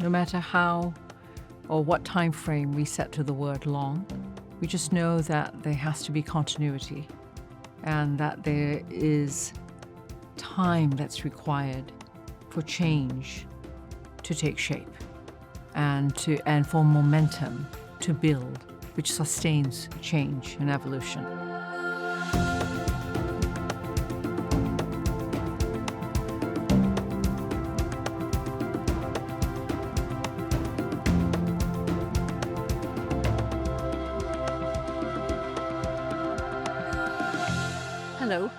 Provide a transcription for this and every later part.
No matter how or what time frame we set to the word long, we just know that there has to be continuity and that there is time that's required for change to take shape and for momentum to build, which sustains change and evolution. Hello,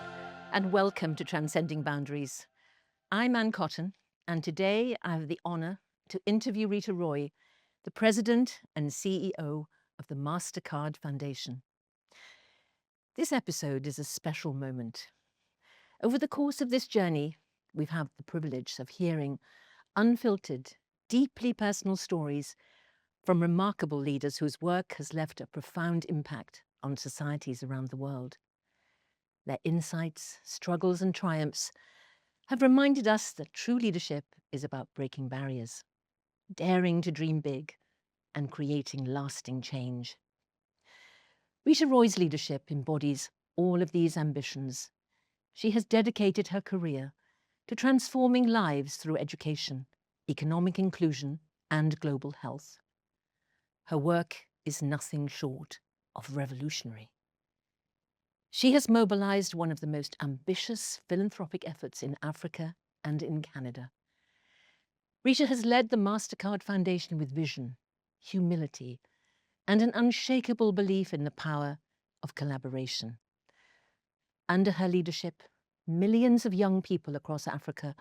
and welcome to Transcending Boundaries. I'm Anne Cotton, and today I have the honour to interview Reeta Roy, the President and CEO of the Mastercard Foundation. This episode is a special moment. Over the course of this journey, we've had the privilege of hearing unfiltered, deeply personal stories from remarkable leaders whose work has left a profound impact on societies around the world. Their insights, struggles and triumphs have reminded us that true leadership is about breaking barriers, daring to dream big and creating lasting change. Reeta Roy's leadership embodies all of these ambitions. She has dedicated her career to transforming lives through education, economic inclusion and global health. Her work is nothing short of revolutionary. She has mobilized one of the most ambitious philanthropic efforts in Africa and in Canada. Reeta has led the Mastercard Foundation with vision, humility, and an unshakable belief in the power of collaboration. Under her leadership, millions of young people across Africa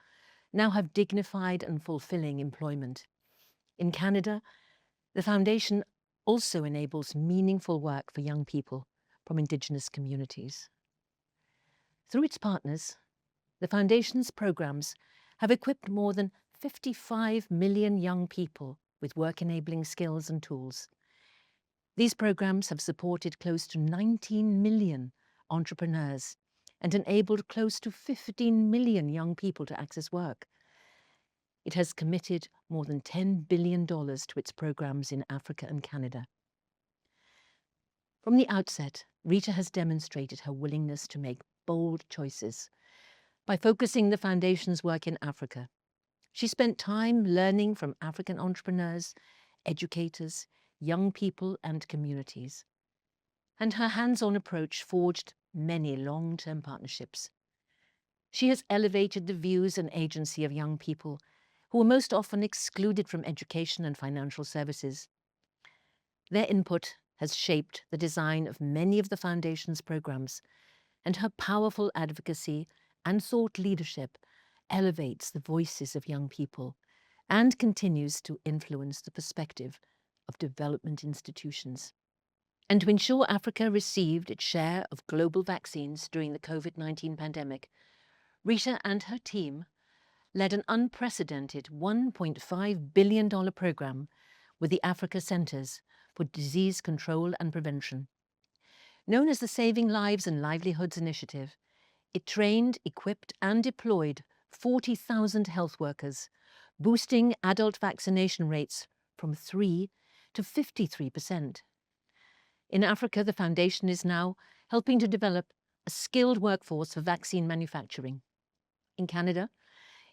now have dignified and fulfilling employment. In Canada, the foundation also enables meaningful work for young people from Indigenous communities. Through its partners, the Foundation's programs have equipped more than 55 million young people with work-enabling skills and tools. These programs have supported close to 19 million entrepreneurs and enabled close to 15 million young people to access work. It has committed more than $10 billion to its programs in Africa and Canada. From the outset, Reeta has demonstrated her willingness to make bold choices. By focusing the Foundation's work in Africa, she spent time learning from African entrepreneurs, educators, young people and communities. And her hands-on approach forged many long-term partnerships. She has elevated the views and agency of young people who are most often excluded from education and financial services. Their input has shaped the design of many of the Foundation's programs, and her powerful advocacy and thought leadership elevates the voices of young people and continues to influence the perspective of development institutions. And to ensure Africa received its share of global vaccines during the COVID-19 pandemic, Reeta and her team led an unprecedented $1.5 billion program with the Africa Centers for Disease Control and Prevention. Known as the Saving Lives and Livelihoods Initiative, it trained, equipped and deployed 40,000 health workers, boosting adult vaccination rates from 3 to 53%. In Africa, the Foundation is now helping to develop a skilled workforce for vaccine manufacturing. In Canada,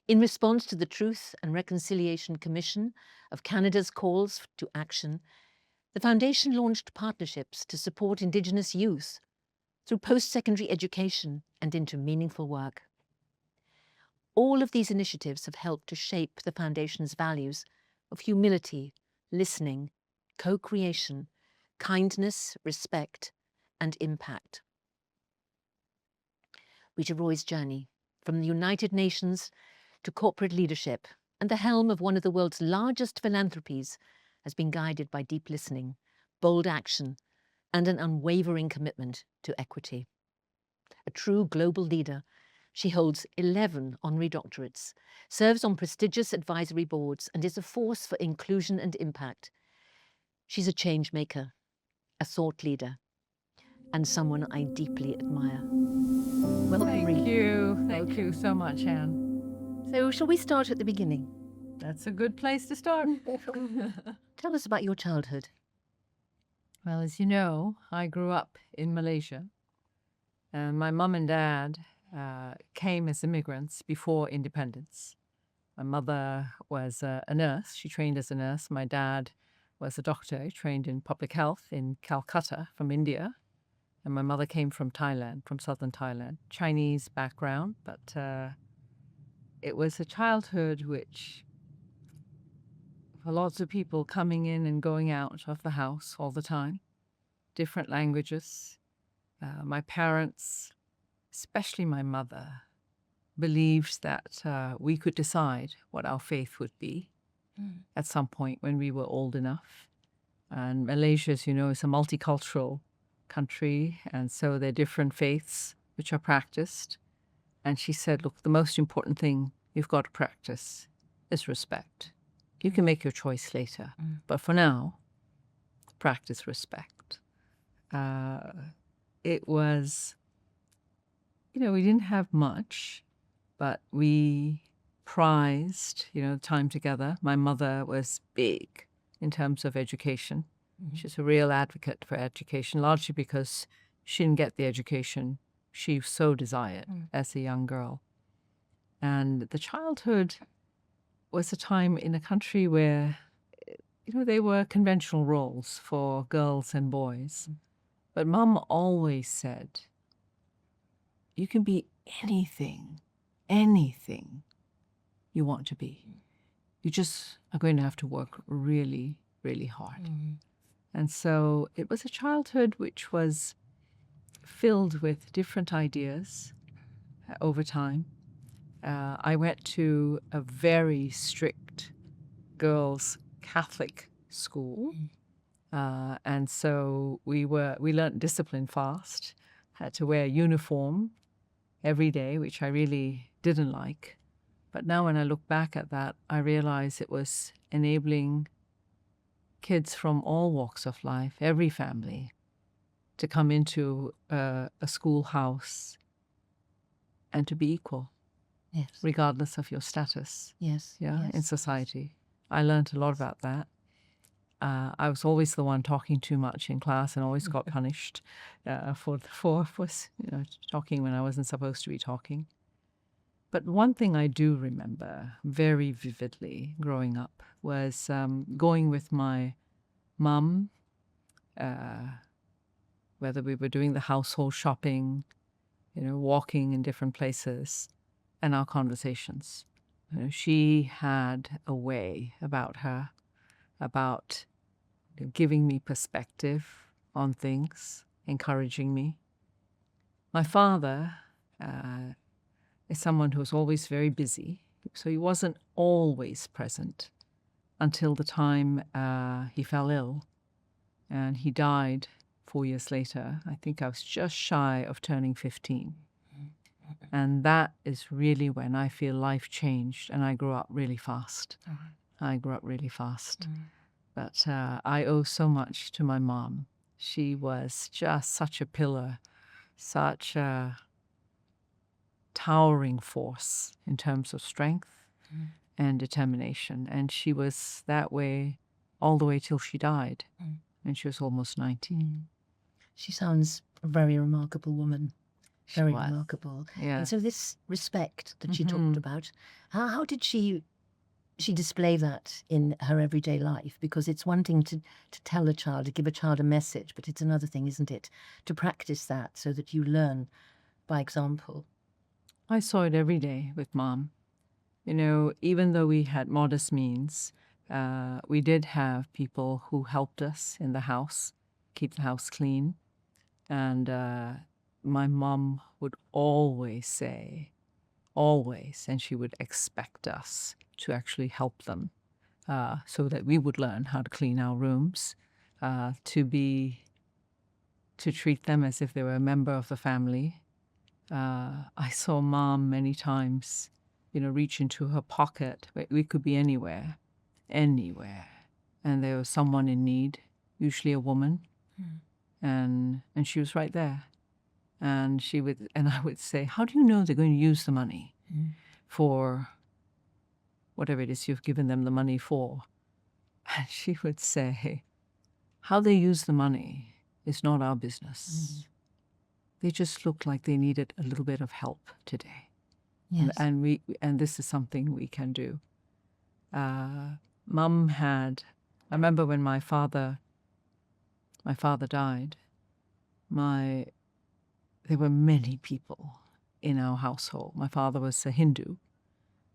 in response to the Truth and Reconciliation Commission of Canada's calls to action, the Foundation launched partnerships to support Indigenous youth through post-secondary education and into meaningful work. All of these initiatives have helped to shape the Foundation's values of humility, listening, co-creation, kindness, respect, and impact. Reeta Roy's journey from the United Nations to corporate leadership and the helm of one of the world's largest philanthropies has been guided by deep listening, bold action, and an unwavering commitment to equity. A true global leader, she holds 11 honorary doctorates, serves on prestigious advisory boards, and is a force for inclusion and impact. She's a change maker, a thought leader, and someone I deeply admire. Welcome, Reeta. Thank you so much, Anne. So shall we start at the beginning? That's a good place to start. Tell us about your childhood. Well, as you know, I grew up in Malaysia, and my mum and dad came as immigrants before independence. My mother was a nurse. She trained as a nurse. My dad was a doctor. He trained in public health in Calcutta from India. And my mother came from Thailand, from southern Thailand. Chinese background, but it was a childhood which, for lots of people coming in and going out of the house all the time, different languages. My parents, especially my mother, believed that we could decide what our faith would be at some point when we were old enough. And Malaysia, as you know, is a multicultural country, and so there are different faiths which are practiced. And she said, look, the most important thing you've got to practice is respect. You can make your choice later, but for now, practice respect. It was, we didn't have much, but we prized, time together. My mother was big in terms of education. She's a real advocate for education, largely because she didn't get the education she so desired as a young girl. And the childhood was a time in a country where, they were conventional roles for girls and boys. But Mum always said, you can be anything you want to be. You just are going to have to work really, really hard. And so it was a childhood which was filled with different ideas over time. I went to a very strict girls' Catholic school. And so we learnt discipline fast, had to wear a uniform every day, which I really didn't like. But now when I look back at that, I realize it was enabling kids from all walks of life, every family, to come into a schoolhouse and to be equal, regardless of your status. In society. I learned a lot about that. I was always the one talking too much in class and always got punished for talking when I wasn't supposed to be talking. But one thing I do remember very vividly growing up was going with my mum, whether we were doing the household shopping, walking in different places, and our conversations. She had a way about her, about giving me perspective on things, encouraging me. My father is someone who was always very busy, so he wasn't always present until the time he fell ill, and he died 4 years later. I think I was just shy of turning 15. And that is really when I feel life changed, and I grew up really fast. But I owe so much to my mom. She was just such a pillar, such a towering force in terms of strength and determination. And she was that way all the way till she died. And she was almost 90. She sounds a very remarkable woman. Very She was. remarkable. Yeah. And so this respect that she talked about, how did she display that in her everyday life? Because it's one thing to tell a child, to give a child a message, but it's another thing, isn't it, to practice that so that you learn by example. I saw it every day with Mom. Even though we had modest means, we did have people who helped us in the house, keep the house clean. And my mom would always say, and she would expect us to actually help them so that we would learn how to clean our rooms, to treat them as if they were a member of the family. I saw Mom many times, reach into her pocket. We could be anywhere, and there was someone in need, usually a woman, and she was right there. And I would say, how do you know they're going to use the money for whatever it is you've given them the money for. And she would say, how they use the money is not our business. They just looked like they needed a little bit of help today. Yes. And this is something we can do. Mum had, I remember when my father died, there were many people in our household. My father was a Hindu,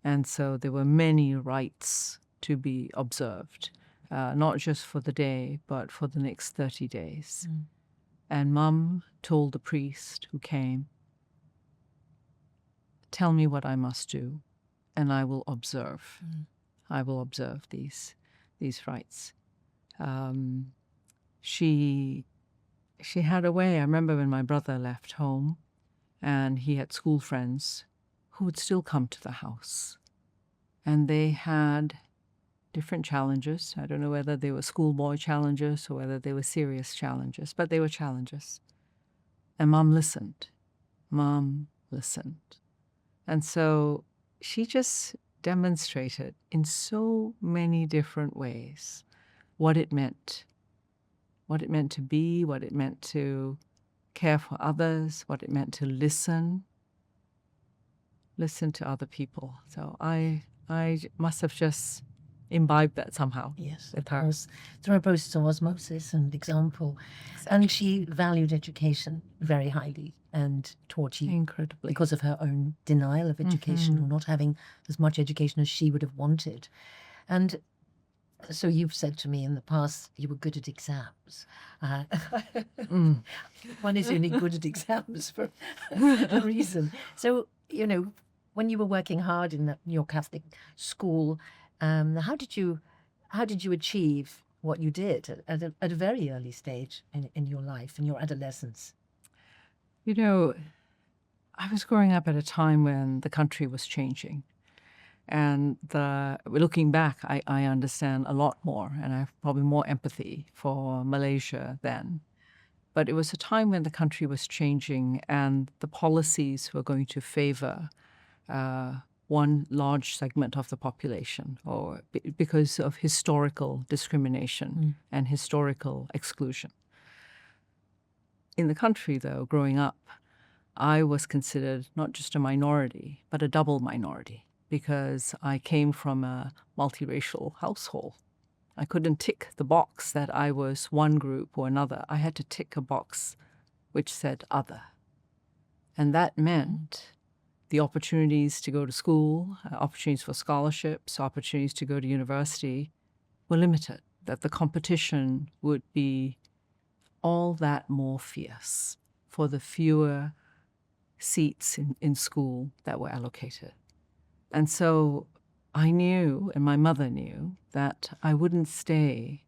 and so there were many rites to be observed, not just for the day, but for the next 30 days. And Mum told the priest who came, tell me what I must do, and I will observe. I will observe these rites. She had a way. I remember when my brother left home, and he had school friends who would still come to the house, and they had different challenges. I don't know whether they were schoolboy challenges or whether they were serious challenges, but they were challenges. And Mum listened. Mum listened. And so she just demonstrated in so many different ways what it meant to be, what it meant to care for others, what it meant to listen to other people. So I must have just imbibed that somehow. Yes, with of her. course. Through a process of osmosis and example. And she valued education very highly and taught you Incredibly. because of her own denial of education or not having as much education as she would have wanted. And so you've said to me in the past you were good at exams. One is only good at exams for a reason. So, when you were working hard in your Catholic school, how did you achieve what you did at a very early stage in your life, in your adolescence? I was growing up at a time when the country was changing. And looking back, I understand a lot more, and I have probably more empathy for Malaysia then. But it was a time when the country was changing and the policies were going to favor one large segment of the population, or because of historical discrimination and historical exclusion. In the country, though, growing up, I was considered not just a minority, but a double minority, because I came from a multiracial household. I couldn't tick the box that I was one group or another. I had to tick a box which said other. And that meant the opportunities to go to school, opportunities for scholarships, opportunities to go to university were limited, that the competition would be all that more fierce for the fewer seats in school that were allocated. And so I knew, and my mother knew, that I wouldn't stay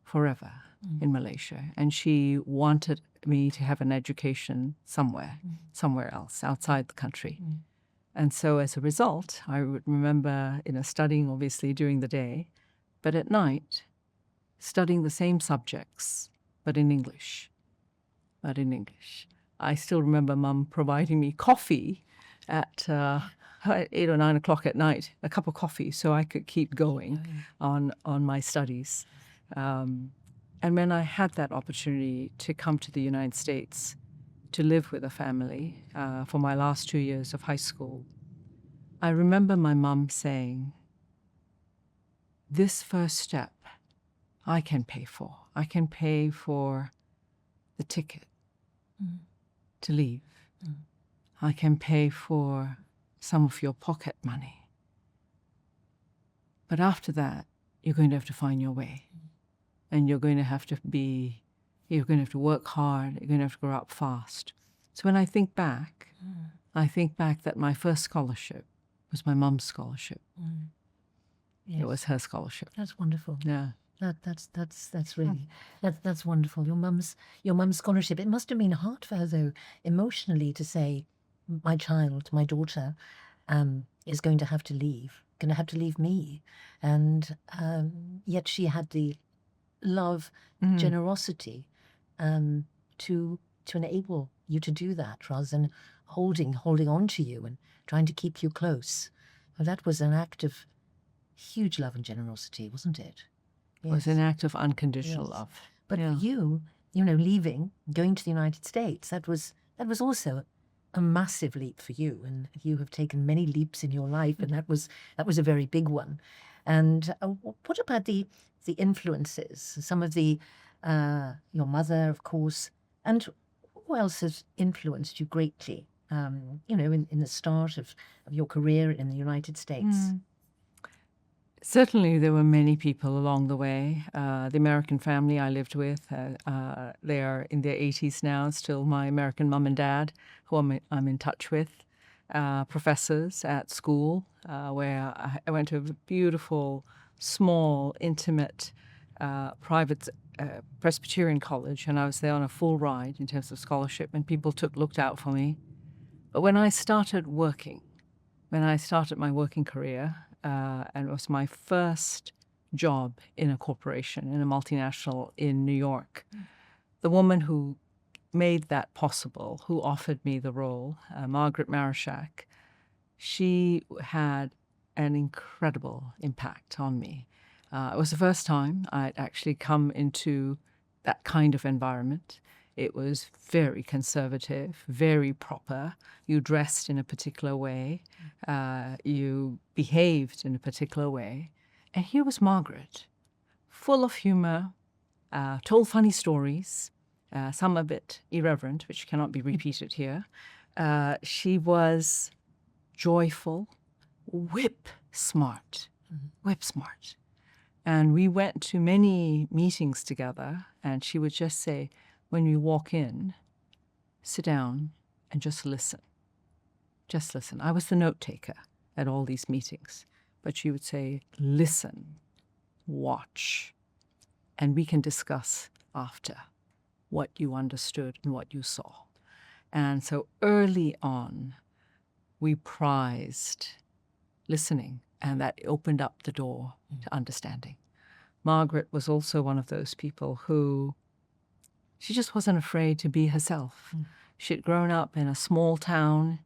forever in Malaysia. And she wanted me to have an education somewhere else, outside the country. And so as a result, I would remember, studying obviously during the day, but at night, studying the same subjects, but in English. I still remember Mum providing me coffee at 8 or 9 o'clock at night, a cup of coffee, so I could keep going on my studies. And when I had that opportunity to come to the United States to live with a family for my last 2 years of high school, I remember my mum saying, this first step I can pay for. I can pay for the ticket to leave. I can pay for some of your pocket money. But after that, you're going to have to find your way. And you're going to have to work hard. You're going to have to grow up fast. So when I think back that my first scholarship was my mum's scholarship. Yes. It was her scholarship. That's wonderful. Yeah. That's really that's wonderful. Your mum's scholarship. It must have been hard for her though, emotionally, to say, my child, my daughter, is going to have to leave me, and yet she had the love, generosity, to enable you to do that, rather than holding on to you and trying to keep you close. Well, that was an act of huge love and generosity, wasn't it? It was an Yes. act of unconditional Yes. love. But Yeah. for you, leaving, going to the United States, that was also a massive leap for you, and you have taken many leaps in your life, and that was a very big one. And what about the influences? Some of the your mother, of course, and who else has influenced you greatly? In the start of your career in the United States. Certainly, there were many people along the way. The American family I lived with, they are in their 80s now, still my American mum and dad, who I'm in touch with. Professors at school, where I went to a beautiful, small, intimate, private Presbyterian college, and I was there on a full ride in terms of scholarship, and people looked out for me. But when I started my working career, and it was my first job in a corporation, in a multinational in New York, the woman who made that possible, who offered me the role, Margaret Marashak, she had an incredible impact on me. It was the first time I'd actually come into that kind of environment. It was very conservative, very proper. You dressed in a particular way. You behaved in a particular way. And here was Margaret, full of humor, told funny stories, some a bit irreverent, which cannot be repeated here. She was joyful, whip smart. And we went to many meetings together, and she would just say, when you walk in, sit down and just listen. Just listen. I was the note taker at all these meetings, but she would say, listen, watch, and we can discuss after what you understood and what you saw. And so early on, we prized listening, and that opened up the door to understanding. Margaret was also one of those people who, she just wasn't afraid to be herself. She'd grown up in a small town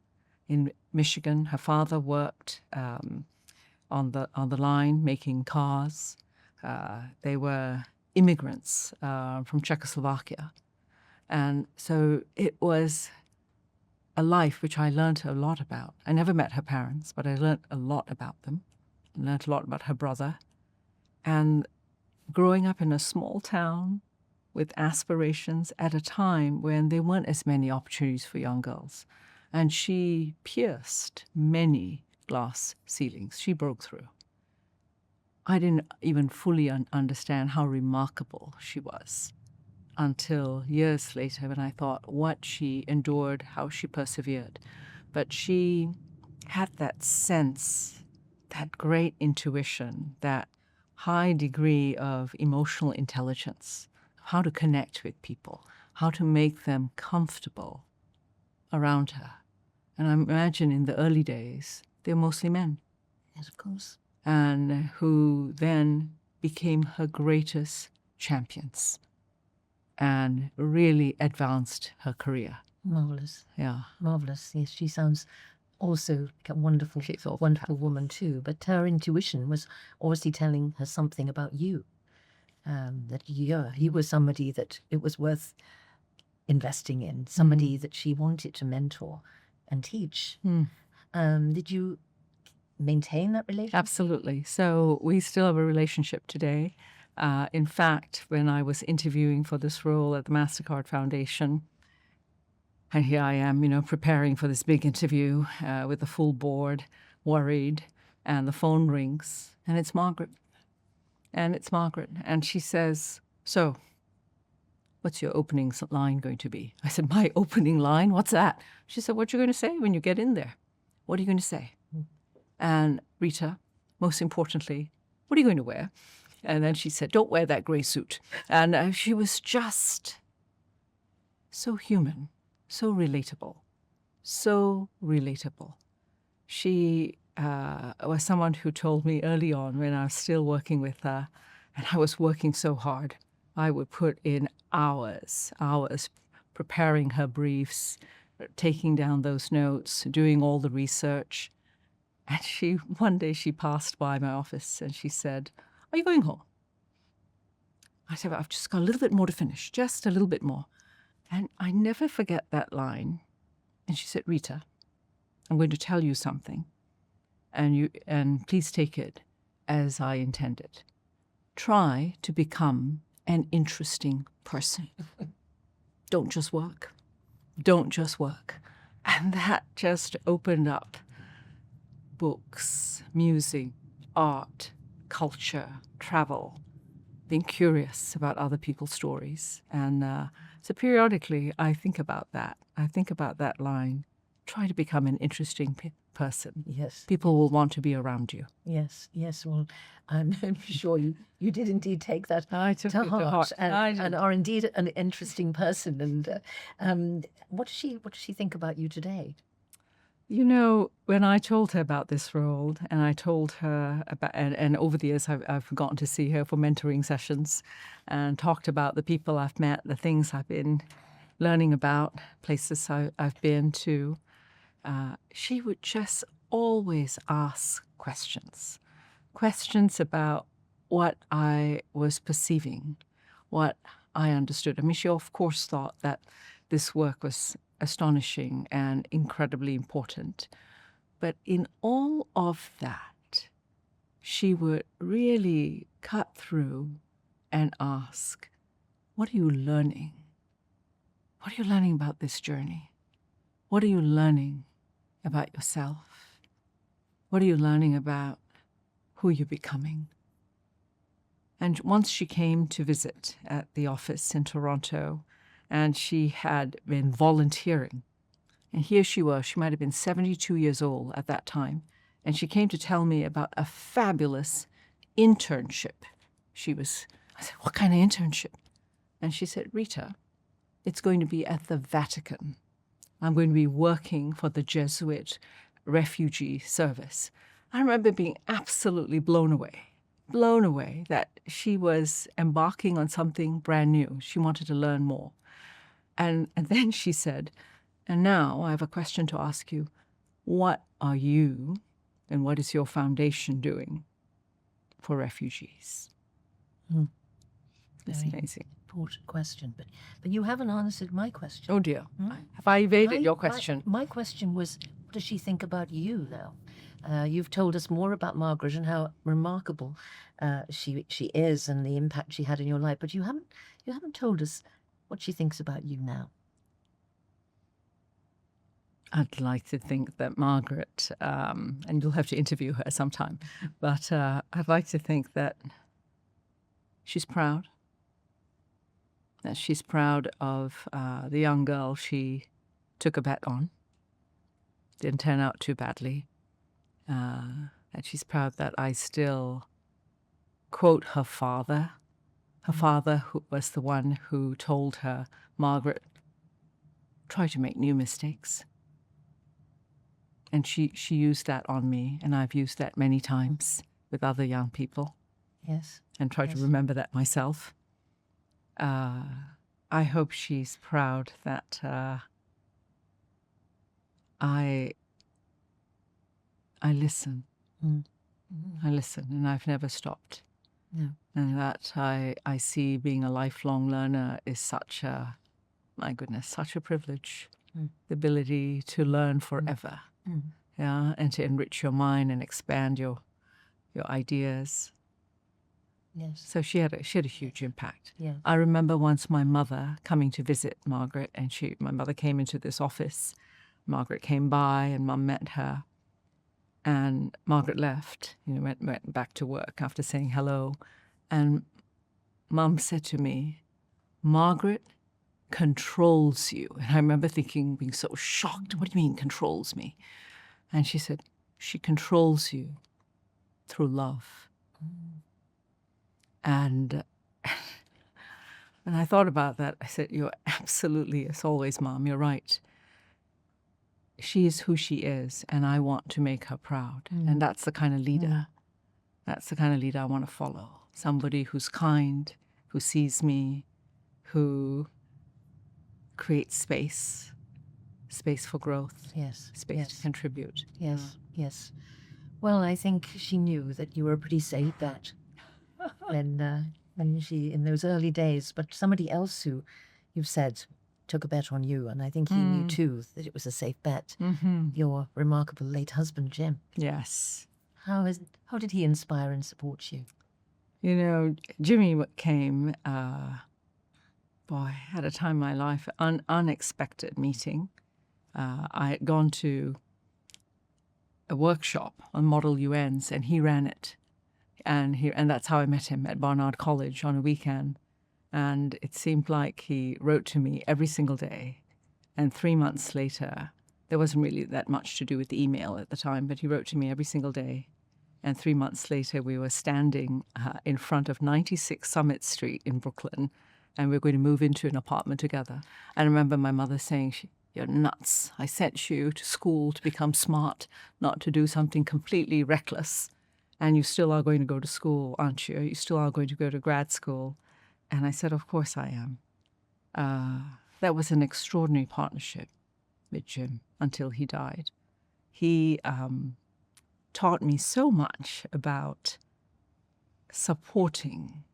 in Michigan. Her father worked on the line making cars. They were immigrants from Czechoslovakia. And so it was a life which I learned a lot about. I never met her parents, but I learned a lot about them. I learned a lot about her brother. And growing up in a small town with aspirations at a time when there weren't as many opportunities for young girls. And she pierced many glass ceilings. She broke through. I didn't even fully understand how remarkable she was until years later when I thought what she endured, how she persevered. But she had that sense, that great intuition, that high degree of emotional intelligence, how to connect with people, how to make them comfortable around her. And I imagine in the early days, they were mostly men. Yes, of course. And who then became her greatest champions and really advanced her career. Marvelous. Yeah. Marvelous. Yes, she sounds also like a wonderful, wonderful woman too. But her intuition was obviously telling her something about you. That you were somebody that it was worth investing in, somebody that she wanted to mentor and teach. Did you maintain that relationship? Absolutely. So we still have a relationship today. In fact, when I was interviewing for this role at the Mastercard Foundation, and here I am, preparing for this big interview with the full board, worried, and the phone rings, and it's Margaret. And she says, so, what's your opening line going to be? I said, my opening line? What's that? She said, what are you going to say when you get in there? What are you going to say? And Reeta, most importantly, what are you going to wear? And then she said, don't wear that gray suit. And she was just so human, so relatable, so relatable. She was someone who told me early on when I was still working with her, and I was working so hard, I would put in hours preparing her briefs, taking down those notes, doing all the research. And one day she passed by my office and she said, "Are you going home?" I said, "Well, I've just got a little bit more to finish, just a little bit more." And I never forget that line. And she said, "Reeta, I'm going to tell you something, and please take it as I intended. Try to become an interesting person. Don't just work. Don't just work." And that just opened up books, music, art, culture, travel, being curious about other people's stories. And so periodically I think about that. I think about that line. Try to become an interesting person. Yes. People will want to be around you. Yes, yes. Well, I'm sure you did indeed take that I took to it to heart, heart. I did. and are indeed an interesting person. And what does she think about you today? You know, when I told her about this role, and I told her about, and over the years I've gotten to see her for mentoring sessions and talked about the people I've met, the things I've been learning about, places I've been to, she would just always ask questions about what I was perceiving, what I understood. I mean, she of course thought that this work was astonishing and incredibly important. But in all of that, she would really cut through and ask, "What are you learning? What are you learning about this journey? What are you learning about yourself? What are you learning about who you're becoming?" And once she came to visit at the office in Toronto, and she had been volunteering. And here she was. She might have been 72 years old at that time. And she came to tell me about a fabulous internship. I said, "What kind of internship?" And she said, "Reeta, it's going to be at the Vatican. I'm going to be working for the Jesuit refugee service." I remember being absolutely blown away that she was embarking on something brand new. She wanted to learn more. And then she said, "And now I have a question to ask you. What are you and what is your foundation doing for refugees?" It's Very amazing. important question, but you haven't answered my question. Oh dear. Have I evaded your question? My question was, what does she think about you now? You've told us more about Margaret and how remarkable she is and the impact she had in your life, but you haven't told us what she thinks about you now. I'd like to think that Margaret, and you'll have to interview her sometime, but I'd like to think that she's proud. That she's proud of the young girl she took a bet on. Didn't turn out too badly. And she's proud that I still quote her father. Her father who was the one who told her, "Margaret, try to make new mistakes." And she used that on me, and I've used that many times with other young people. Yes. And try to remember that myself. I hope she's proud that I listen. I listen, and I've never stopped. Yeah. And that I see being a lifelong learner is such a privilege. The ability to learn forever. Yeah, and to enrich your mind and expand your ideas. Yes. So she had a huge impact. Yeah. I remember once my mother coming to visit Margaret, and my mother came into this office. Margaret came by, and Mum met her, and Margaret left. Went back to work after saying hello, and Mum said to me, "Margaret controls you." And I remember being so shocked. "What do you mean controls me?" And she said, "She controls you through love." And when I thought about that, I said, "You're absolutely, as always, Mom, you're right. She is who she is, and I want to make her proud." And that's the kind of leader. That's the kind of leader I want to follow. Somebody who's kind, who sees me, who creates space for growth, Yes. space to contribute. Yes. Yes. Well, I think she knew that you were a pretty safe bet when she, in those early days, but somebody else who you've said took a bet on you, and I think he knew too that it was a safe bet. Your remarkable late husband, Jim. Yes. How did he inspire and support you? You know, Jimmy came, at a time in my life, unexpected meeting. I had gone to a workshop on Model UNs, and he ran it. And that's how I met him at Barnard College on a weekend. And it seemed like he wrote to me every single day. And 3 months later, there wasn't really that much to do with the email at the time, but he wrote to me every single day. And 3 months later, we were standing in front of 96 Summit Street in Brooklyn, and we were going to move into an apartment together. And I remember my mother saying, "You're nuts. I sent you to school to become smart, not to do something completely reckless. And you still are going to go to school, aren't you? You still are going to go to grad school." And I said, "Of course I am." That was an extraordinary partnership with Jim until he died. He taught me so much about supporting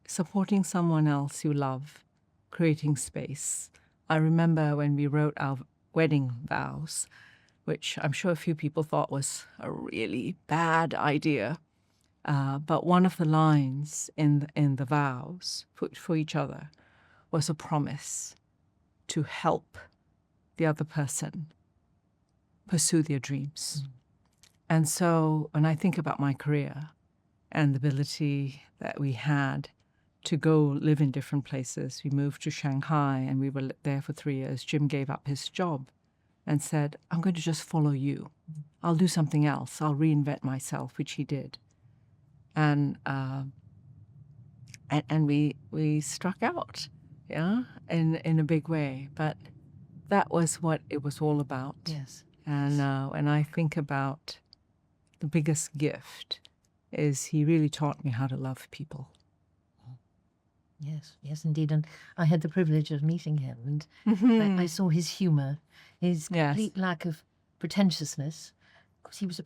someone else you love, creating space. I remember when we wrote our wedding vows, which I'm sure a few people thought was a really bad idea. But one of the lines in the vows for each other was a promise to help the other person pursue their dreams. And so when I think about my career and the ability that we had to go live in different places, we moved to Shanghai and we were there for 3 years. Jim gave up his job and said, "I'm going to just follow you. I'll do something else. I'll reinvent myself," which he did. And we struck out, in a big way. But that was what it was all about. Yes. And when I think about the biggest gift is he really taught me how to love people. Yes, indeed. And I had the privilege of meeting him, and I saw his humour, his complete lack of pretentiousness, because he was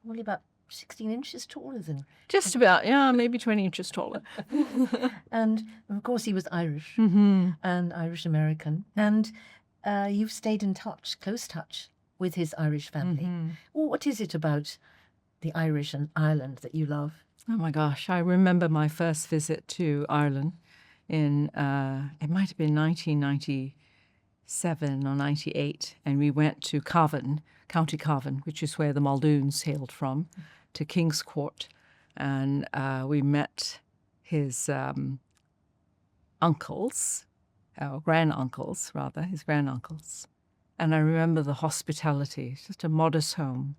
only about 16 inches taller than... Just about, maybe 20 inches taller. And of course he was Irish and Irish-American. And you've stayed in close touch with his Irish family. Well, what is it about the Irish and Ireland that you love? Oh my gosh, I remember my first visit to Ireland in, it might have been 1997 or 98, and we went to Cavan, County Cavan, which is where the Muldoons hailed from, to King's Court, and we met his uncles, or granduncles rather, his granduncles. And I remember the hospitality, just a modest home,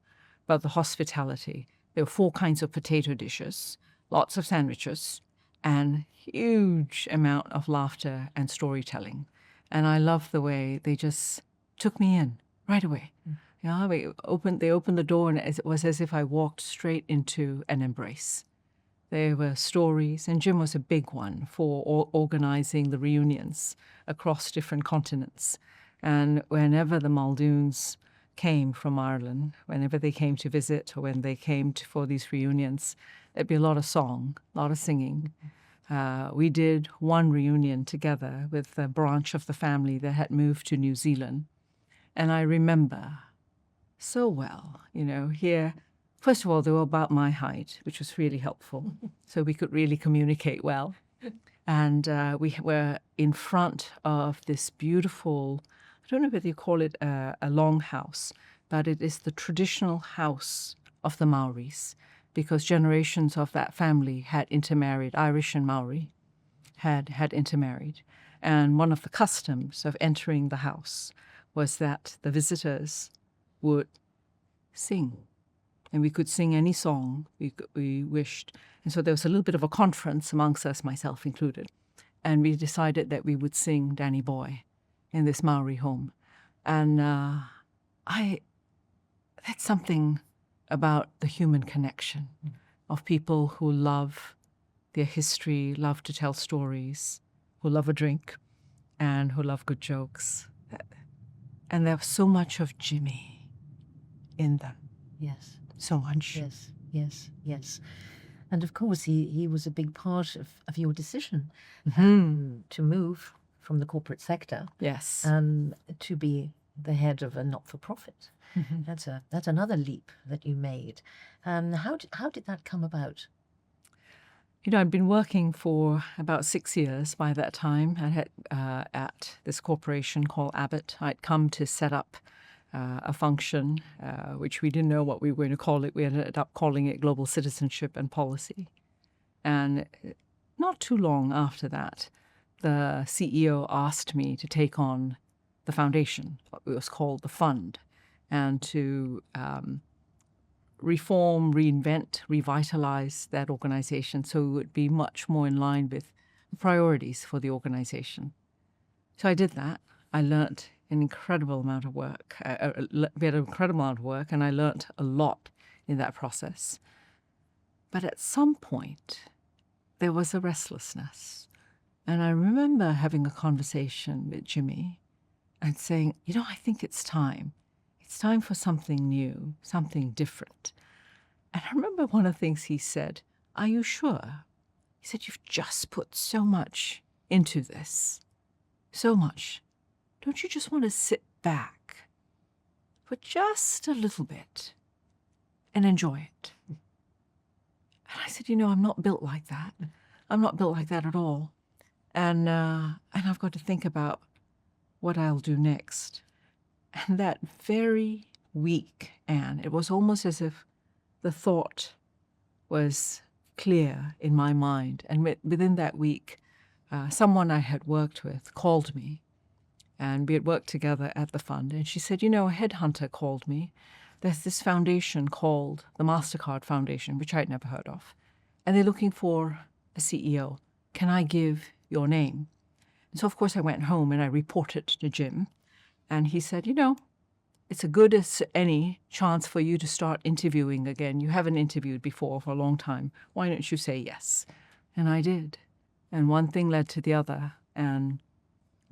but the hospitality. There were 4 kinds of potato dishes, lots of sandwiches, and huge amount of laughter and storytelling. And I loved the way they just took me in right away. They opened the door, and it was as if I walked straight into an embrace. There were stories, and Jim was a big one for organizing the reunions across different continents. And whenever the Muldoons came from Ireland, whenever they came to visit or when they came for these reunions, there'd be a lot of song, a lot of singing. We did one reunion together with a branch of the family that had moved to New Zealand. And I remember so well, here, first of all, they were about my height, which was really helpful. So we could really communicate well. And we were in front of this beautiful, I don't know whether you call it a longhouse, but it is the traditional house of the Maoris, because generations of that family had intermarried, Irish and Maori had intermarried. And one of the customs of entering the house was that the visitors would sing. And we could sing any song we wished. And so there was a little bit of a conference amongst us, myself included. And we decided that we would sing Danny Boy in this Maori home. And that's something about the human connection of people who love their history, love to tell stories, who love a drink, and who love good jokes. And there's so much of Jimmy in them. Yes. so much. Yes, yes, yes. And of course, he was a big part of your decision to move from the corporate sector Yes. to be the head of a not-for-profit. That's another leap that you made. How did that come about? I'd been working for about 6 years by that time at this corporation called Abbott. I'd come to set up a function, which we didn't know what we were going to call it. We ended up calling it Global Citizenship and Policy. And not too long after that, the CEO asked me to take on the foundation, what was called the fund, and to reform, reinvent, revitalize that organization so it would be much more in line with the priorities for the organization. So I did that. I learnt an incredible amount of work. We had an incredible amount of work, and I learnt a lot in that process. But at some point, there was a restlessness. And I remember having a conversation with Jimmy and saying, I think it's time. It's time for something new, something different. And I remember one of the things he said, are you sure? He said, you've just put so much into this, so much. Don't you just want to sit back for just a little bit and enjoy it? And I said, I'm not built like that. I'm not built like that at all. And I've got to think about what I'll do next. And that very week, Anne, it was almost as if the thought was clear in my mind. And within that week, someone I had worked with called me, and we had worked together at the fund. And she said, a headhunter called me. There's this foundation called the Mastercard Foundation, which I'd never heard of. And they're looking for a CEO. Can I give your name? And so, of course, I went home and I reported to Jim. And he said, it's a good as any chance for you to start interviewing again. You haven't interviewed before for a long time. Why don't you say yes? And I did. And one thing led to the other. And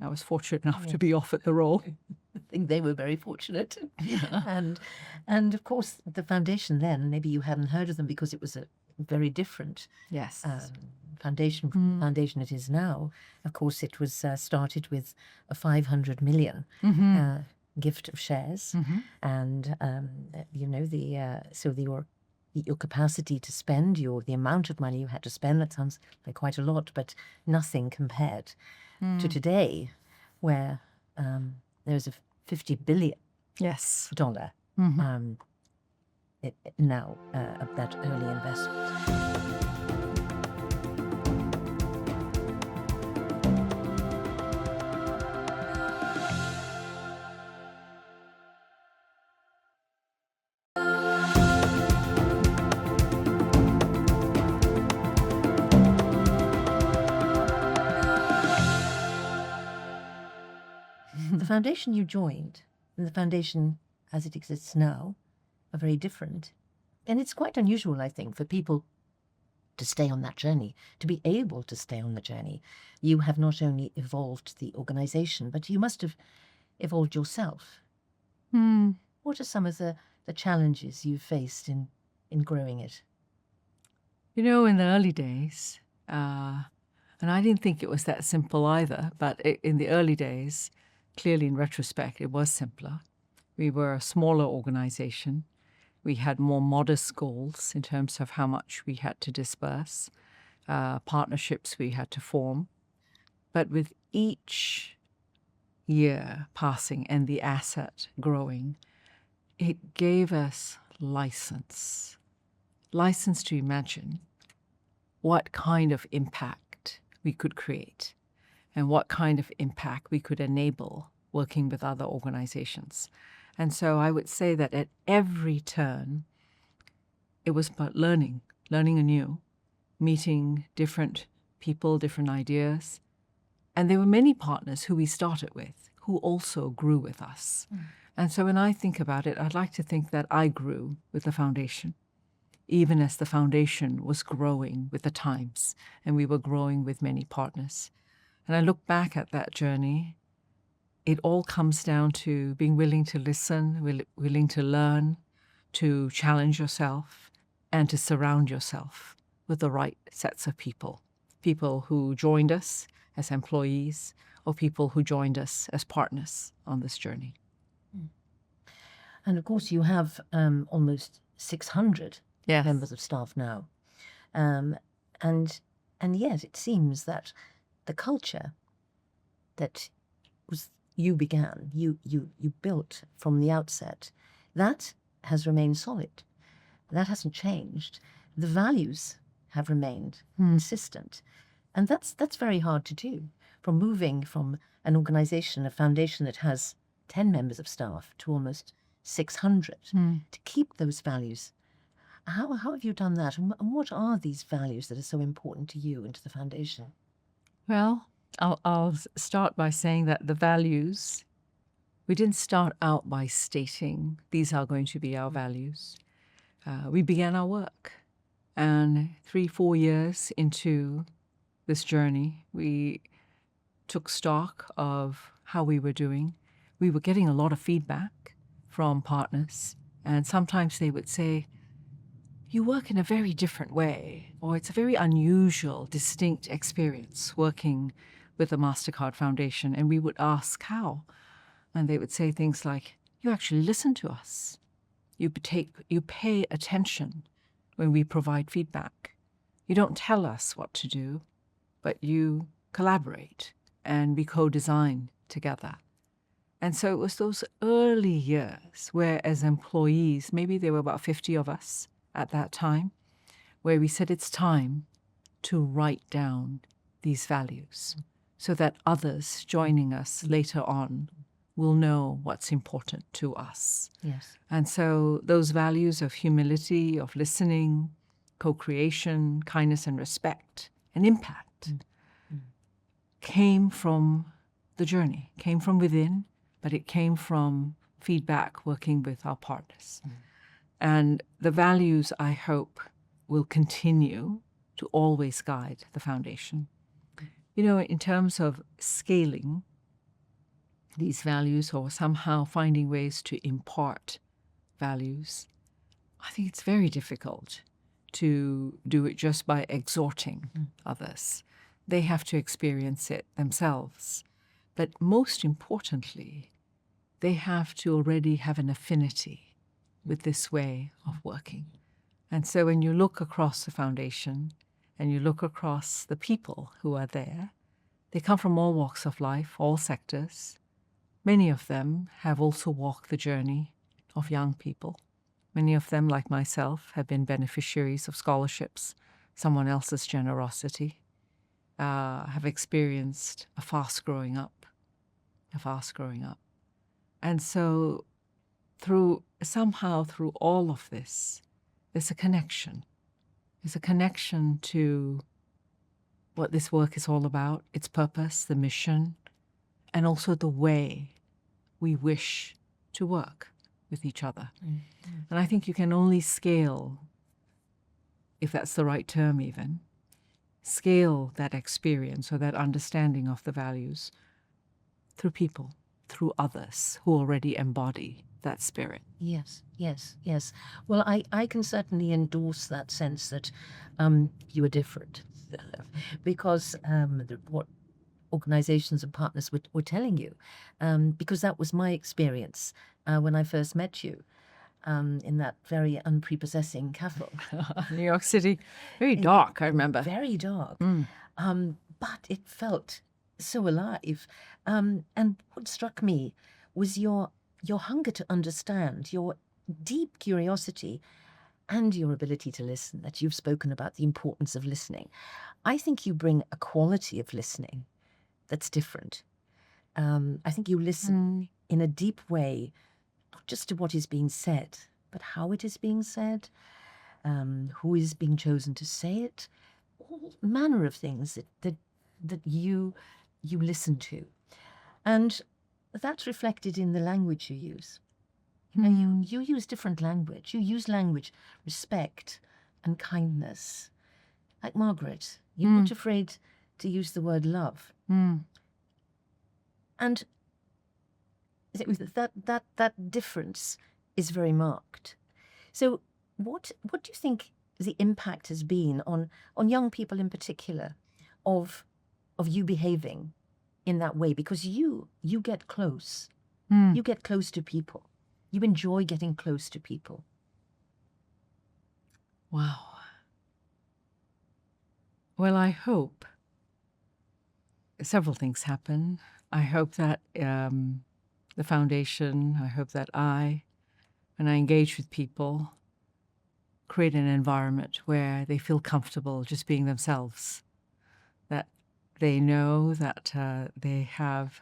I was fortunate enough to be offered the role. I think they were very fortunate. And of course, the foundation then, maybe you hadn't heard of them because it was a very different Yes. foundation it is now. Of course, it was started with a 500 million gift of shares, and your capacity to spend the amount of money you had to spend, that sounds like quite a lot, but nothing compared to today, where there's a $50 billion now of that early investment. The foundation you joined and the foundation as it exists now are very different. And it's quite unusual, I think, for people to stay on that journey, to be able to stay on the journey. You have not only evolved the organization, but you must have evolved yourself. What are some of the challenges you've faced in growing it? In the early days, and I didn't think it was that simple either, but in the early days, clearly in retrospect, it was simpler. We were a smaller organization. We had more modest goals in terms of how much we had to disperse, partnerships we had to form. But with each year passing and the asset growing, it gave us license to imagine what kind of impact we could create and what kind of impact we could enable working with other organizations. And so I would say that at every turn, it was about learning anew, meeting different people, different ideas. And there were many partners who we started with who also grew with us. And so when I think about it, I'd like to think that I grew with the foundation, even as the foundation was growing with the times and we were growing with many partners. And I look back at that journey, it all comes down to being willing to listen, willing to learn, to challenge yourself and to surround yourself with the right sets of people. People who joined us as employees or people who joined us as partners on this journey. And of course, you have almost 600 Yes. members of staff now. And yet it seems that the culture that you began, you built from the outset, that has remained solid. That hasn't changed. The values have remained consistent. And that's very hard to do. From moving from an organization, a foundation that has 10 members of staff to almost 600, to keep those values. How have you done that? And what are these values that are so important to you and to the foundation? Well, I'll start by saying that the values, we didn't start out by stating these are going to be our values. We began our work. And 3-4 years into this journey, we took stock of how we were doing. We were getting a lot of feedback from partners. And sometimes they would say, you work in a very different way, or it's a very unusual, distinct experience working with the Mastercard Foundation. And we would ask how. And they would say things like, you actually listen to us. You pay attention when we provide feedback. You don't tell us what to do, but you collaborate and we co-design together. And so it was those early years where as employees, maybe there were about 50 of us at that time, where we said it's time to write down these values so that others joining us later on will know what's important to us. Yes. And so those values of humility, of listening, co-creation, kindness and respect, and impact came from the journey, came from within, but it came from feedback working with our partners. And the values, I hope, will continue to always guide the foundation. You know, in terms of scaling these values or somehow finding ways to impart values, I think it's very difficult to do it just by exhorting others. They have to experience it themselves. But most importantly, they have to already have an affinity with this way of working. And so when you look across the foundation and you look across the people who are there, they come from all walks of life, all sectors. Many of them have also walked the journey of young people. Many of them, like myself, have been beneficiaries of scholarships, someone else's generosity, have experienced a fast growing up. And so somehow through all of this, there's a connection. There's a connection to what this work is all about, its purpose, the mission, and also the way we wish to work with each other. And I think you can only scale, if that's the right term even, scale that experience or that understanding of the values through people, through others who already embody that spirit. Yes. Well, I can certainly endorse that sense that you are different because what organizations and partners were telling you, because that was my experience when I first met you in that very unprepossessing cafe. New York City, very dark, I remember. Very dark. But it felt so alive. And what struck me was your hunger to understand, your deep curiosity and your ability to listen, that you've spoken about the importance of listening. I think you bring a quality of listening that's different. I think you listen in a deep way, not just to what is being said, but how it is being said, who is being chosen to say it, all manner of things that you listen to. And that's reflected in the language you use. You know, you use different language. You use language, respect and kindness. Like Margaret, you're not afraid to use the word love. And that difference is very marked. So what do you think the impact has been on young people in particular of you behaving in that way? Because you get close. You get close to people. You enjoy getting close to people. Wow. Well, I hope several things happen. I hope that the foundation, I hope that when I engage with people, create an environment where they feel comfortable just being themselves, that they know that they have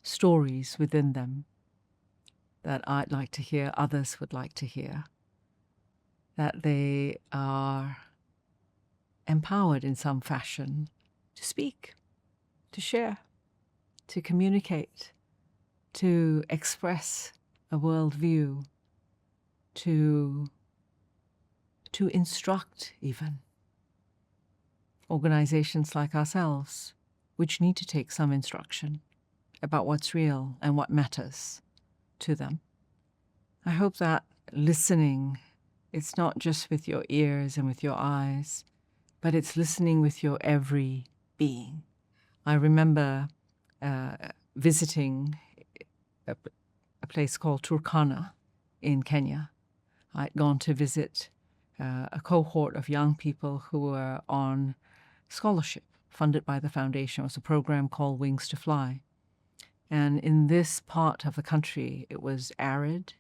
stories within them that I'd like to hear, others would like to hear, that they are empowered in some fashion to speak, to share, to communicate, to express a worldview, to instruct even. Organizations like ourselves, which need to take some instruction about what's real and what matters to them. I hope that listening, it's not just with your ears and with your eyes, but it's listening with your every being. I remember visiting a place called Turkana in Kenya. I'd gone to visit a cohort of young people who were on scholarship funded by the foundation. It was a program called Wings to Fly. And in this part of the country, it was arid.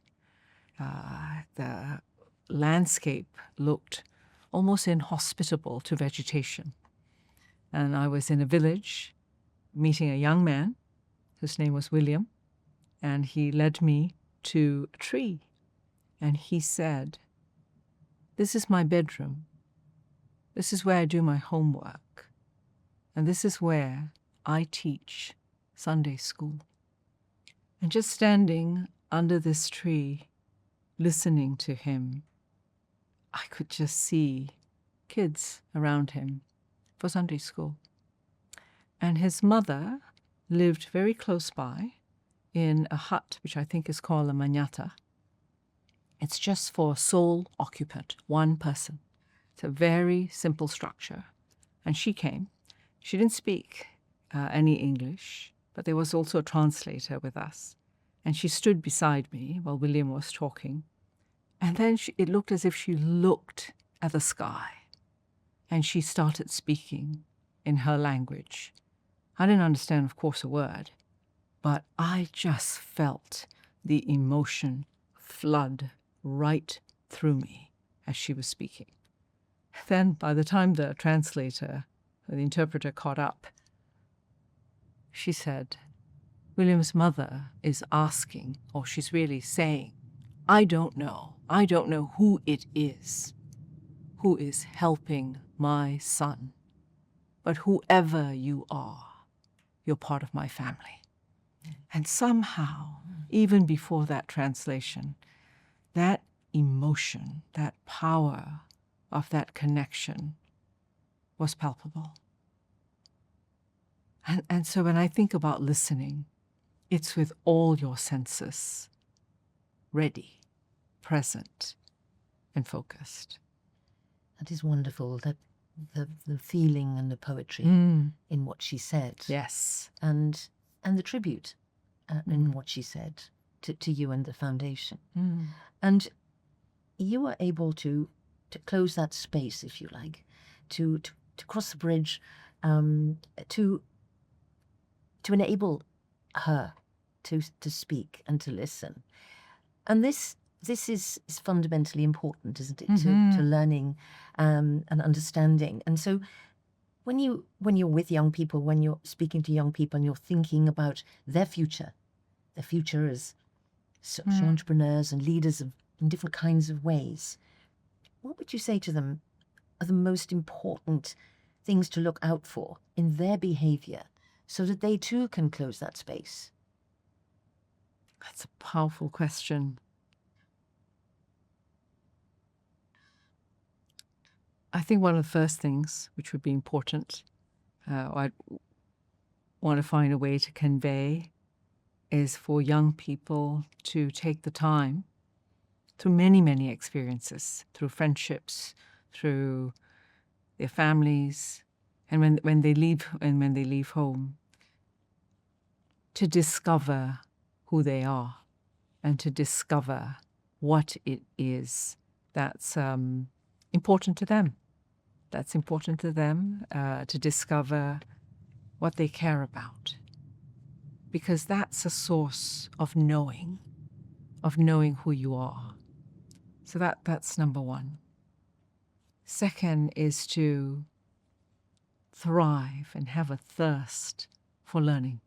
The landscape looked almost inhospitable to vegetation. And I was in a village meeting a young man whose name was William, and he led me to a tree. And he said, "This is my bedroom. This is where I do my homework. And this is where I teach Sunday school." And just standing under this tree, listening to him, I could just see kids around him for Sunday school. And his mother lived very close by in a hut, which I think is called a manyatta. It's just for sole occupant, one person. It's a very simple structure. And she came. She didn't speak any English, but there was also a translator with us. And she stood beside me while William was talking. And then it looked as if she looked at the sky. And she started speaking in her language. I didn't understand, of course, a word, but I just felt the emotion flood right through me as she was speaking. Then, by the time the translator, the interpreter caught up, she said, "William's mother is asking," or she's really saying, I don't know who it is who is helping my son, but whoever you are, you're part of my family." And somehow, even before that translation, that emotion, that power of that connection was palpable. And so when I think about listening, it's with all your senses ready, present, and focused. That is wonderful, that the feeling and the poetry in what she said. Yes. And the tribute in what she said to you and the foundation. And you were able to close that space, if you like, to cross the bridge, to enable her to speak and to listen. And this is fundamentally important, isn't it, to learning and understanding. And so when you're with young people, when you're speaking to young people and you're thinking about their future as social entrepreneurs and leaders in different kinds of ways, what would you say to them are the most important things to look out for in their behavior so that they too can close that space? That's a powerful question. I think one of the first things which would be important, I'd want to find a way to convey, is for young people to take the time through many, many experiences, through friendships, through their families, and when they leave home, to discover who they are and to discover what it is that's important to them. That's important to them, to discover what they care about. Because that's a source of knowing who you are. So that's number one. Second is to thrive and have a thirst for learning.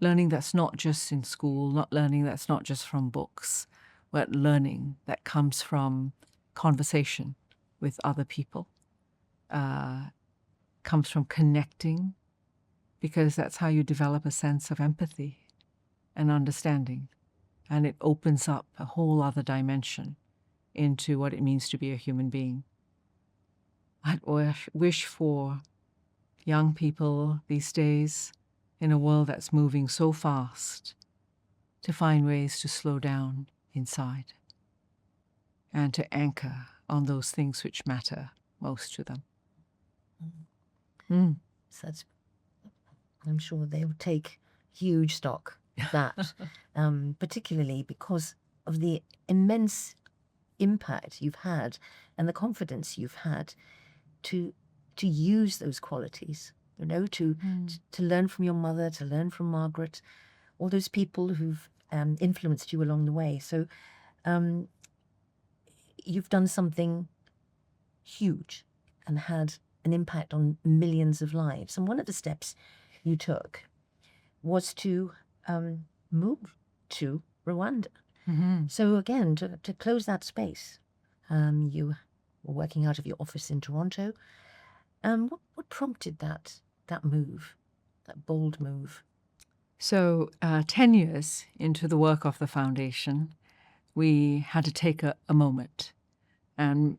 Learning that's not just in school, not learning that's not just from books, but learning that comes from conversation with other people, comes from connecting, because that's how you develop a sense of empathy and understanding. And it opens up a whole other dimension into what it means to be a human being. I wish for young people these days, in a world that's moving so fast, to find ways to slow down inside and to anchor on those things which matter most to them. Mm. So that's, I'm sure they will take huge stock of that, particularly because of the immense impact you've had and the confidence you've had to use those qualities, you know, to learn from your mother, to learn from Margaret, all those people who've influenced you along the way. So you've done something huge and had an impact on millions of lives. And one of the steps you took was to move to Rwanda. Mm-hmm. So again, to close that space, you were working out of your office in Toronto. What prompted that move, that bold move? So 10 years into the work of the foundation, we had to take a moment and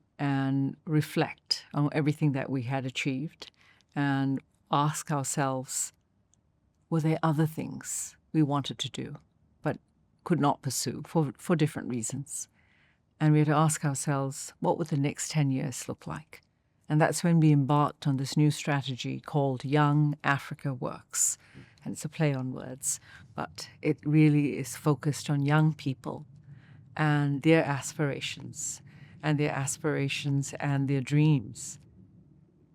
reflect on everything that we had achieved and ask ourselves, were there other things we wanted to do but could not pursue for different reasons? And we had to ask ourselves, what would the next 10 years look like? And that's when we embarked on this new strategy called Young Africa Works. And it's a play on words, but it really is focused on young people and their aspirations and their dreams.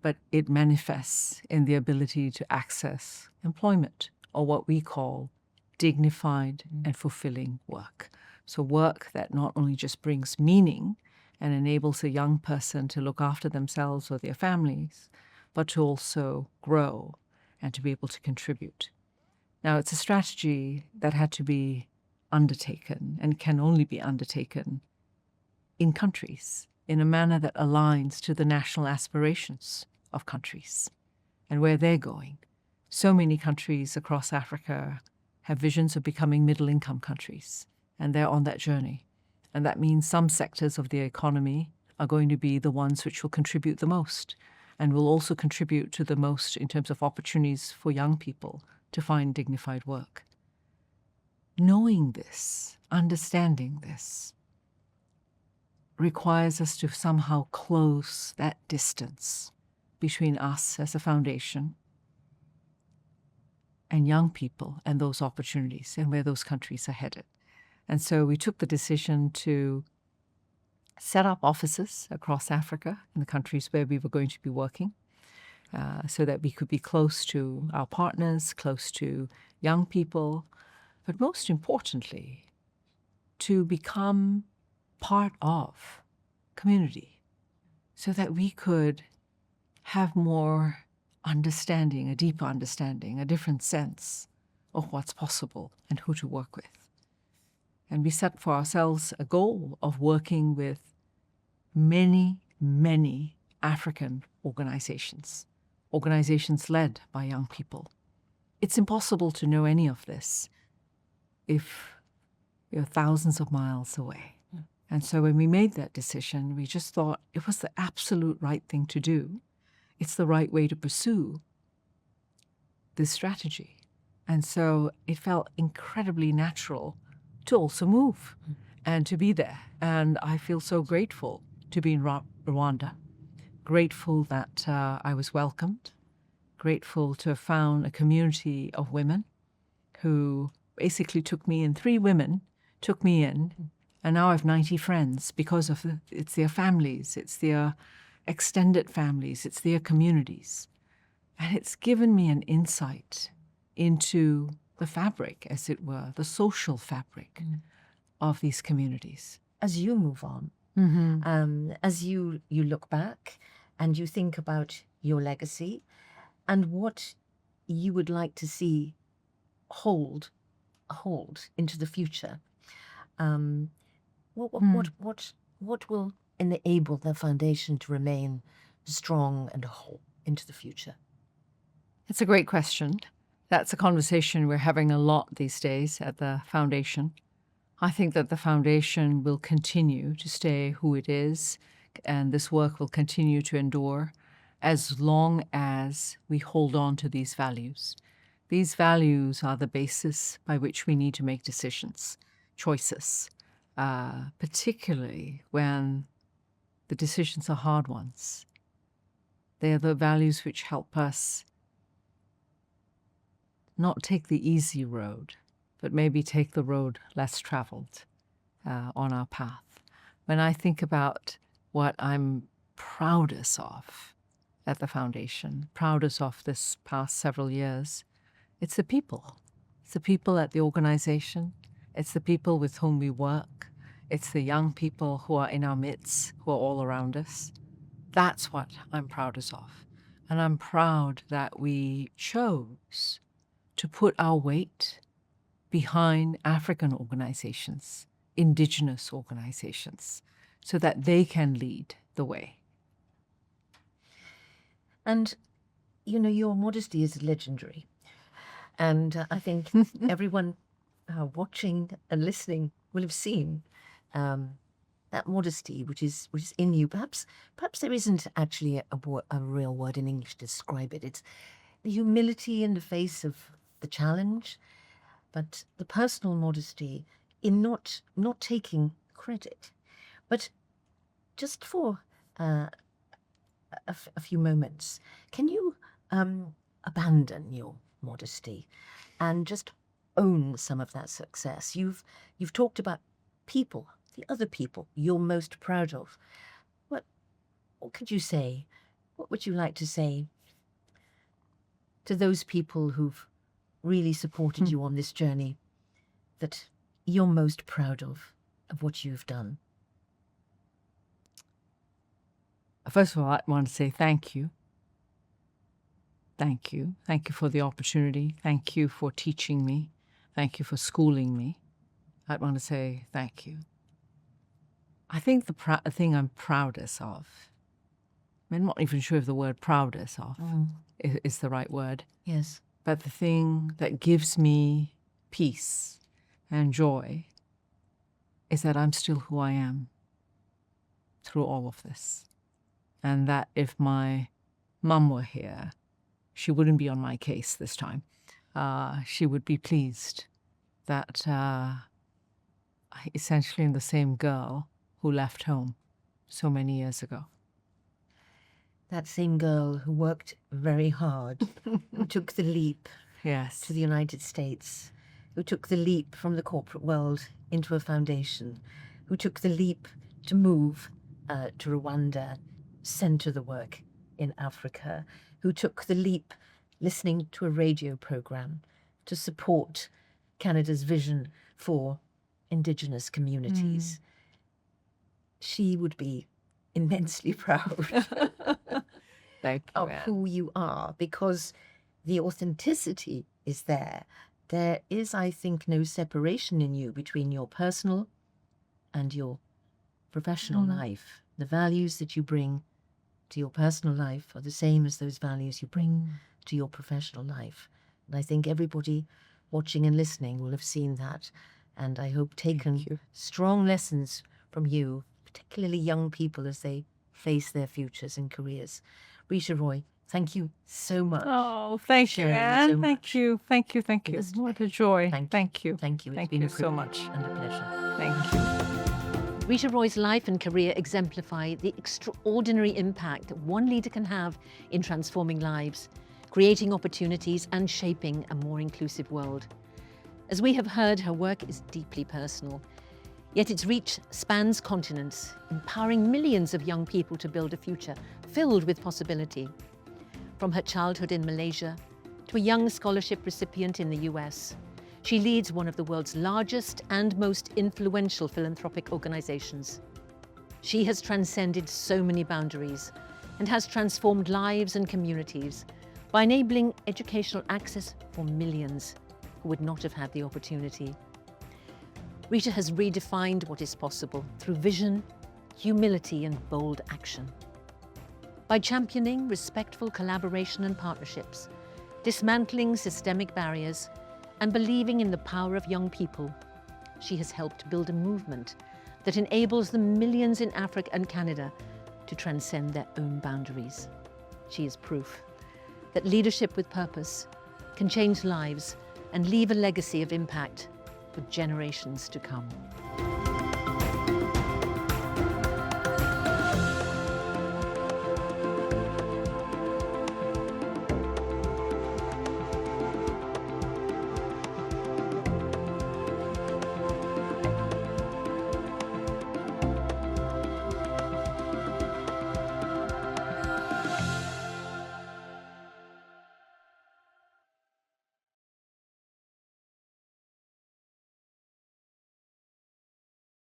But it manifests in the ability to access employment, or what we call dignified and fulfilling work. So work that not only just brings meaning and enables a young person to look after themselves or their families, but to also grow and to be able to contribute. Now, it's a strategy that had to be undertaken and can only be undertaken in countries in a manner that aligns to the national aspirations of countries and where they're going. So many countries across Africa have visions of becoming middle-income countries, and they're on that journey. And that means some sectors of the economy are going to be the ones which will contribute the most and will also contribute to the most in terms of opportunities for young people to find dignified work. Knowing this, understanding this, requires us to somehow close that distance between us as a foundation and young people and those opportunities and where those countries are headed. And so we took the decision to set up offices across Africa in the countries where we were going to be working, so that we could be close to our partners, close to young people, but most importantly, to become part of community so that we could have more understanding, a deeper understanding, a different sense of what's possible and who to work with. And we set for ourselves a goal of working with many, many African organizations led by young people. It's impossible to know any of this if you're thousands of miles away. And so when we made that decision, we just thought it was the absolute right thing to do. It's the right way to pursue this strategy. And so it felt incredibly natural to also move and to be there. And I feel so grateful to be in Rwanda, grateful that I was welcomed, grateful to have found a community of women who basically took me in. 3 women took me in, and now I have 90 friends because of it's their families, it's their extended families, it's their communities. And it's given me an insight into the fabric, as it were, the social fabric of these communities. As you move on, as you look back and you think about your legacy and what you would like to see hold into the future, what will enable the foundation to remain strong and whole into the future? It's a great question. That's a conversation we're having a lot these days at the foundation. I think that the foundation will continue to stay who it is, and this work will continue to endure as long as we hold on to these values. These values are the basis by which we need to make decisions, choices, particularly when the decisions are hard ones. They are the values which help us not take the easy road, but maybe take the road less traveled on our path. When I think about what I'm proudest of at the foundation, proudest of this past several years, it's the people. It's the people at the organization. It's the people with whom we work. It's the young people who are in our midst, who are all around us. That's what I'm proudest of. And I'm proud that we chose to put our weight behind African organizations, indigenous organizations, so that they can lead the way. And, your modesty is legendary. And I think everyone watching and listening will have seen that modesty which is in you. Perhaps there isn't actually a real word in English to describe it. It's the humility in the face of the challenge, but the personal modesty in not taking credit. But just for a few moments, can you abandon your modesty and just own some of that success? You've talked about people, the other people you're most proud of. What could you say? What would you like to say to those people who've really supported you on this journey that you're most proud of what you've done? First of all, I want to say thank you. Thank you. Thank you for the opportunity. Thank you for teaching me. Thank you for schooling me. I want to say thank you. I think the thing I'm proudest of, I'm not even sure if the word proudest of is the right word. Yes. But the thing that gives me peace and joy is that I'm still who I am through all of this. And that if my mum were here, she wouldn't be on my case this time. She would be pleased that I essentially am the same girl who left home so many years ago. That same girl who worked very hard, who took the leap Yes. to the United States, who took the leap from the corporate world into a foundation, who took the leap to move to Rwanda, center the work in Africa, who took the leap listening to a radio program to support Canada's vision for Indigenous communities. She would be immensely proud Thank you, of Anne. who you are, because the authenticity is there. There is, I think, no separation in you between your personal and your professional life. The values that you bring to your personal life are the same as those values you bring to your professional life. And I think everybody watching and listening will have seen that, and I hope taken strong lessons from you, particularly young people as they face their futures and careers. Reeta Roy, Thank you so much. Oh, thank you, Sharing Anne. so Thank much. you. Thank you. Thank you. Yes. What a joy. Thank you. you. Thank you. It's Thank been you a so privilege much. and a pleasure. Thank you. Rita Roy's life and career exemplify the extraordinary impact that one leader can have in transforming lives, creating opportunities and shaping a more inclusive world. As we have heard, her work is deeply personal, yet its reach spans continents, empowering millions of young people to build a future filled with possibility. From her childhood in Malaysia to a young scholarship recipient in the US, she leads one of the world's largest and most influential philanthropic organizations. She has transcended so many boundaries and has transformed lives and communities by enabling educational access for millions who would not have had the opportunity. Rita has redefined what is possible through vision, humility, and bold action. By championing respectful collaboration and partnerships, dismantling systemic barriers, and believing in the power of young people, she has helped build a movement that enables the millions in Africa and Canada to transcend their own boundaries. She is proof that leadership with purpose can change lives and leave a legacy of impact for generations to come.